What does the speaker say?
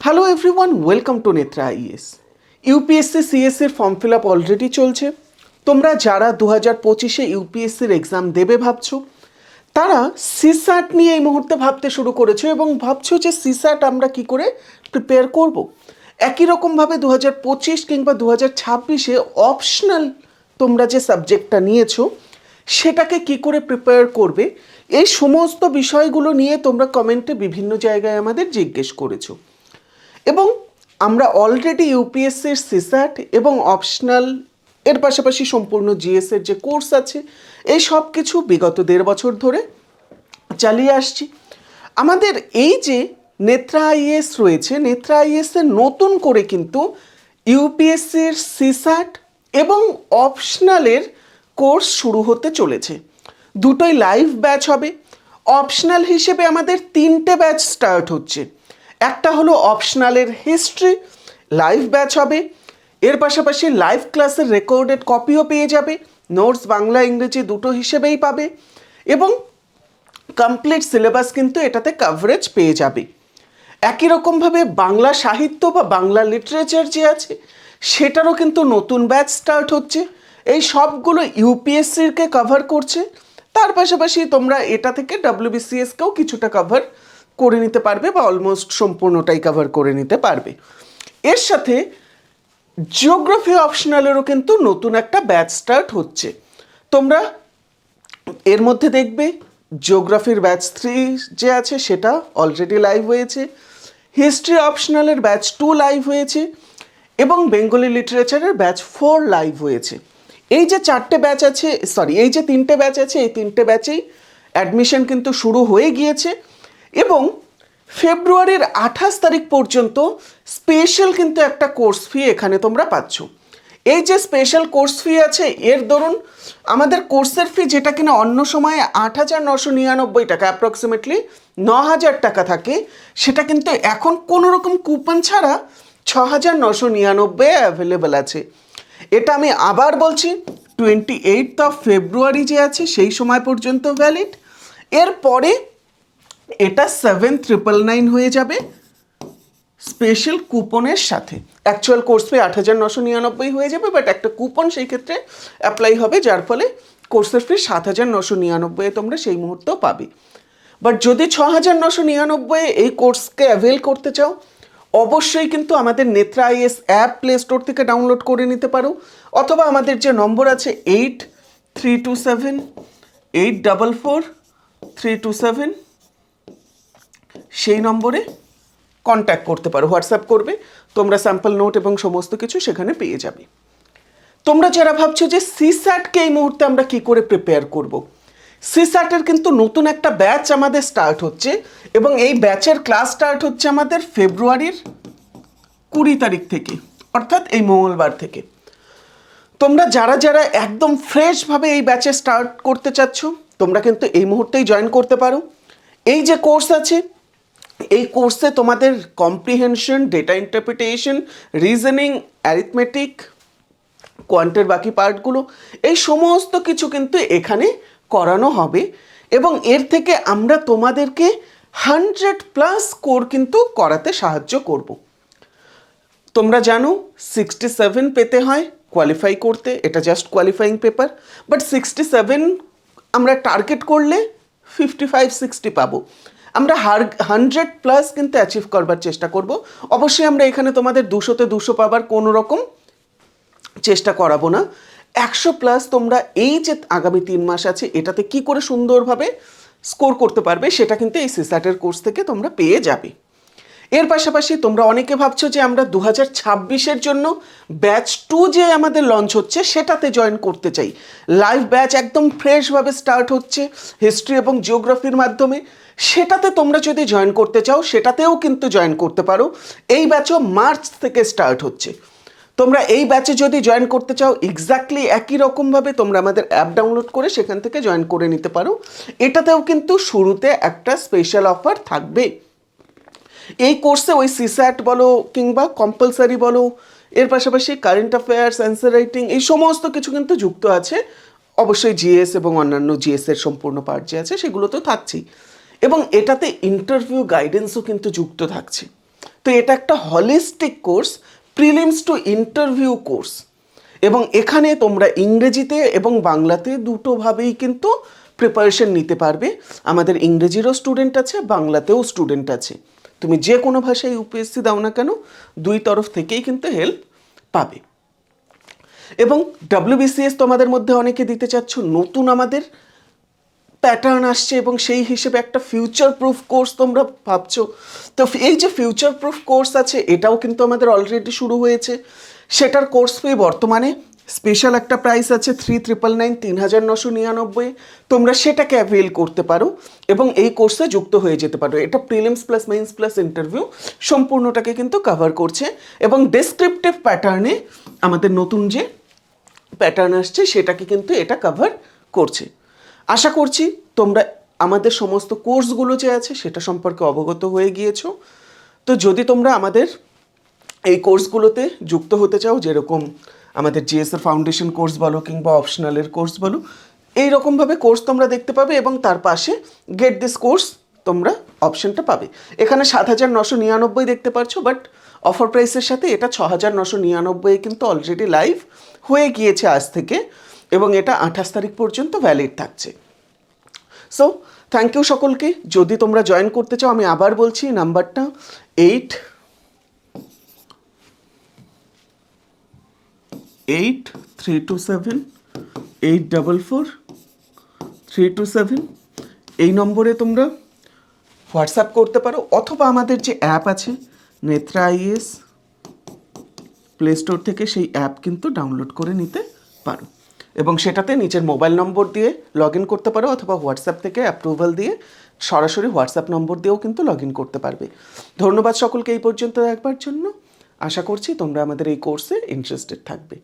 Hello everyone, welcome to Netra IAS. UPSC সিএসসির form fill up already চলছে। তোমরা যারা 2025-এ ইউপিএসসির এক্সাম দেবে ভাবছো, তারা সিস্যাট নিয়ে এই মুহূর্তে ভাবতে শুরু করেছো এবং ভাবছো যে সিস্যাট আমরা কি করে প্রিপেয়ার করব। একই রকমভাবে 2025 কিংবা 2026-এ অপশনাল তোমরা যে সাবজেক্টটা নিয়েছো সেটাকে কি করে প্রিপেয়ার করবে, এই সমস্ত বিষয়গুলো নিয়ে তোমরা কমেন্টে বিভিন্ন জায়গায় আমাদের জিজ্ঞেস করেছো। এবং আমরা অলরেডি ইউপিএসসির সিস্যাট এবং অপশনাল এর পাশাপাশি সম্পূর্ণ জিএসের যে কোর্স আছে এই সব কিছু বিগত 1.5 বছর ধরে চালিয়ে আসছি। আমাদের এই যে নেত্রা আইএস রয়েছে, নেত্রা আইএসের নতুন করে কিন্তু ইউপিএসসির সিস্যাট এবং অপশনালের কোর্স শুরু হতে চলেছে। দুটোই লাইভ ব্যাচ হবে। অপশনাল হিসেবে আমাদের 3টে ব্যাচ স্টার্ট হচ্ছে। একটা হলো অপশনালের হিস্ট্রি, লাইভ ব্যাচ হবে। এর পাশাপাশি লাইভ ক্লাসের রেকর্ডেড কপিও পেয়ে যাবে, নোটস বাংলা ইংরেজি দুটো হিসেবেই পাবে এবং কমপ্লিট সিলেবাস কিন্তু এটাতে কভারেজ পেয়ে যাবে। একই রকমভাবে বাংলা সাহিত্য বা বাংলা লিটারেচার যে আছে সেটারও কিন্তু নতুন ব্যাচ স্টার্ট হচ্ছে। এই সবগুলো ইউপিএসসিকে কভার করছে। তার পাশাপাশি তোমরা এটা থেকে ডব্লিউবিসিএসকেও কিছুটা কভার করে নিতে পারবে বা অলমোস্ট সম্পূর্ণটাই কভার করে নিতে পারবে। এর সাথে জিওগ্রাফি অপশনালেরও কিন্তু নতুন একটা ব্যাচ স্টার্ট হচ্ছে। তোমরা এর মধ্যে দেখবে জিওগ্রাফির ব্যাচ 3 যে আছে সেটা অলরেডি লাইভ হয়েছে, হিস্ট্রি অপশনালের ব্যাচ 2 লাইভ হয়েছে এবং বেঙ্গলি লিটারেচারের ব্যাচ 4 লাইভ হয়েছে। এই যে 4টে ব্যাচ আছে, এই যে 3টে ব্যাচ আছে, এই 3টে ব্যাচেই অ্যাডমিশন কিন্তু শুরু হয়ে গিয়েছে এবং ফেব্রুয়ারির 28 তারিখ পর্যন্ত স্পেশাল কিন্তু একটা কোর্স ফি এখানে তোমরা পাচ্ছ। এই যে স্পেশাল কোর্স ফি আছে, এর দরুন আমাদের কোর্সের ফি যেটা কিনা অন্য সময়ে 8,999 টাকা, অ্যাপ্রক্সিমেটলি 9,000 টাকা থাকে, সেটা কিন্তু এখন কোনো রকম কুপন ছাড়া 6,999 অ্যাভেলেবেল আছে। এটা আমি আবার বলছি, 28 ফেব্রুয়ারি যে আছে সেই সময় পর্যন্ত ভ্যালিড। এরপরে এটা 7,999 হয়ে যাবে স্পেশাল কুপনের সাথে। অ্যাকচুয়াল কোর্স ফি 8,999 হয়ে যাবে, বাট একটা কুপন সেই ক্ষেত্রে অ্যাপ্লাই হবে, যার ফলে কোর্সের ফি 7,999 তোমরা সেই মুহূর্তেও পাবে। বাট যদি 6,999 এই কোর্সকে অ্যাভেল করতে চাও, অবশ্যই কিন্তু আমাদের Netra is app play store থেকে ডাউনলোড করে নিতে পারো, অথবা আমাদের যে নম্বর আছে 8327844327 সেই নম্বরে কন্ট্যাক্ট করতে পারো, হোয়াটসঅ্যাপ করবে, তোমরা স্যাম্পল নোট এবং সমস্ত কিছু সেখানে পেয়ে যাবে। তোমরা যারা ভাবছো যে সিস্যাটকে এই মুহূর্তে আমরা কি করে প্রিপেয়ার করব, সিস্যাটের কিন্তু নতুন একটা ব্যাচ আমাদের স্টার্ট হচ্ছে এবং এই ব্যাচের ক্লাস স্টার্ট হচ্ছে আমাদের ফেব্রুয়ারির 20 তারিখ থেকে, অর্থাৎ এই মঙ্গলবার থেকে। তোমরা যারা যারা একদম ফ্রেশভাবে এই ব্যাচে স্টার্ট করতে চাচ্ছ, তোমরা কিন্তু এই মুহূর্তেই জয়েন করতে পারো। এই যে কোর্স আছে, এই কোর্সে তোমাদের comprehension, data interpretation, reasoning, arithmetic, কোয়ান্টের বাকি পার্টগুলো, এই সমস্ত কিছু কিন্তু এখানে করানো হবে এবং এর থেকে আমরা তোমাদেরকে 100+ স্কোর কিন্তু করাতে সাহায্য করব। তোমরা জানো 67 পেতে হয় কোয়ালিফাই করতে, এটা জাস্ট কোয়ালিফাইং পেপার, বাট 67 আমরা টার্গেট করলে 55-60 পাবো। আমরা 100+ কিন্তু অ্যাচিভ করবার চেষ্টা করব। অবশ্যই আমরা এখানে তোমাদের 200-তে 200 পাবার কোনো রকম চেষ্টা করাবো না। 100+ তোমরা এই যে আগামী 3 মাস আছে এটাতে কি করে সুন্দরভাবে স্কোর করতে পারবে সেটা কিন্তু এই সিস্যাটের কোর্স থেকে তোমরা পেয়ে যাবে। এর পাশাপাশি তোমরা অনেকে ভাবছো যে আমরা 2026-এর জন্য ব্যাচ 2 যে আমাদের লঞ্চ হচ্ছে সেটাতে জয়েন করতে চাই। লাইভ ব্যাচ একদম ফ্রেশভাবে স্টার্ট হচ্ছে হিস্ট্রি এবং জিওগ্রাফির মাধ্যমে। সেটাতে তোমরা যদি জয়েন করতে চাও সেটাতেও কিন্তু জয়েন করতে পারো। এই ব্যাচও মার্চ থেকে স্টার্ট হচ্ছে। তোমরা এই ব্যাচে যদি জয়েন করতে চাও, এক্স্যাক্টলি একই রকমভাবে তোমরা আমাদের অ্যাপ ডাউনলোড করে সেখান থেকে জয়েন করে নিতে পারো। এটাতেও কিন্তু শুরুতে একটা স্পেশাল অফার থাকবে। এই কোর্সে ওই সিস্যাট বলো কিংবা কম্পালসারি বলো, এর পাশাপাশি কারেন্ট অ্যাফেয়ার্স, অ্যান্সার রাইটিং, এই সমস্ত কিছু কিন্তু যুক্ত আছে। অবশ্যই জিএস এবং অন্যান্য জিএসের সম্পূর্ণ পার্ট যে আছে সেগুলো তো থাকছেই এবং এটাতে ইন্টারভিউ গাইডেন্সও কিন্তু যুক্ত থাকছে। তো এটা একটা holistic course, prelims to interview course, এবং এখানে তোমরা ইংরেজিতে এবং বাংলাতে দুটোভাবেই কিন্তু প্রিপারেশন নিতে পারবে। আমাদের ইংরেজিরও স্টুডেন্ট আছে, বাংলাতেও স্টুডেন্ট আছে। তুমি যে কোনো ভাষায় ইউপিএসসি দাও না কেন, দুই তরফ থেকেই কিন্তু হেল্প পাবে। এবং ডাব্লিউবিসিএস তোমাদের মধ্যে অনেকে দিতে চাচ্ছ, নতুন আমাদের প্যাটার্ন আসছে এবং সেই হিসেবে একটা ফিউচার প্রুফ কোর্স তোমরা ভাবছো। তো এই যে ফিউচার প্রুফ কোর্স আছে, এটাও কিন্তু আমাদের অলরেডি শুরু হয়েছে। সেটার কোর্স ফি বর্তমানে স্পেশাল একটা প্রাইস আছে 3,999, 3,999। তোমরা সেটাকে অ্যাভেল করতে পারো এবং এই কোর্সে যুক্ত হয়ে যেতে পারো। এটা prelims plus mains plus interview সম্পূর্ণটাকে কিন্তু কভার করছে এবং ডেসক্রিপটিভ প্যাটার্নে আমাদের নতুন যে প্যাটার্ন আসছে সেটাকে কিন্তু এটা কভার করছে। আশা করছি তোমরা আমাদের সমস্ত কোর্সগুলো যে আছে সেটা সম্পর্কে অবগত হয়ে গিয়েছো। তো যদি তোমরা আমাদের এই কোর্সগুলোতে যুক্ত হতে চাও, যেরকম আমাদের জিএসএর ফাউন্ডেশন কোর্স বলো কিংবা অপশনালের কোর্স বলো, এইরকমভাবে কোর্স তোমরা দেখতে পাবে এবং তার পাশে গেট দিস কোর্স তোমরা অপশনটা পাবে। এখানে 7,999 দেখতে পাচ্ছ, বাট অফার প্রাইসের সাথে এটা 6,999 কিন্তু অলরেডি লাইভ হয়ে গিয়েছে আজ থেকে, এবং এটা 28 তারিখ পর্যন্ত ভ্যালিড থাকছে। সো থ্যাংক ইউ সকলকে। যদি তোমরা জয়েন করতে চাও, আমি আবার বলছি নাম্বারটা 8327844327। এই নম্বরে তোমরা হোয়াটসঅ্যাপ করতে পারো, অথবা আমাদের যে অ্যাপ আছে নেত্রা আইএস, প্লে স্টোর থেকে সেই অ্যাপ কিন্তু ডাউনলোড করে নিতে পারো এবং সেটাতে নিজের মোবাইল নম্বর দিয়ে লগ ইন করতে পারো, অথবা হোয়াটসঅ্যাপ থেকে অ্যাপ্রুভাল দিয়ে সরাসরি হোয়াটসঅ্যাপ নম্বর দিয়েও কিন্তু লগ ইন করতে পারবে। ধন্যবাদ সকলকে এই পর্যন্ত দেখবার জন্য। আশা করছি তোমরা আমাদের এই কোর্সে ইন্টারেস্টেড থাকবে।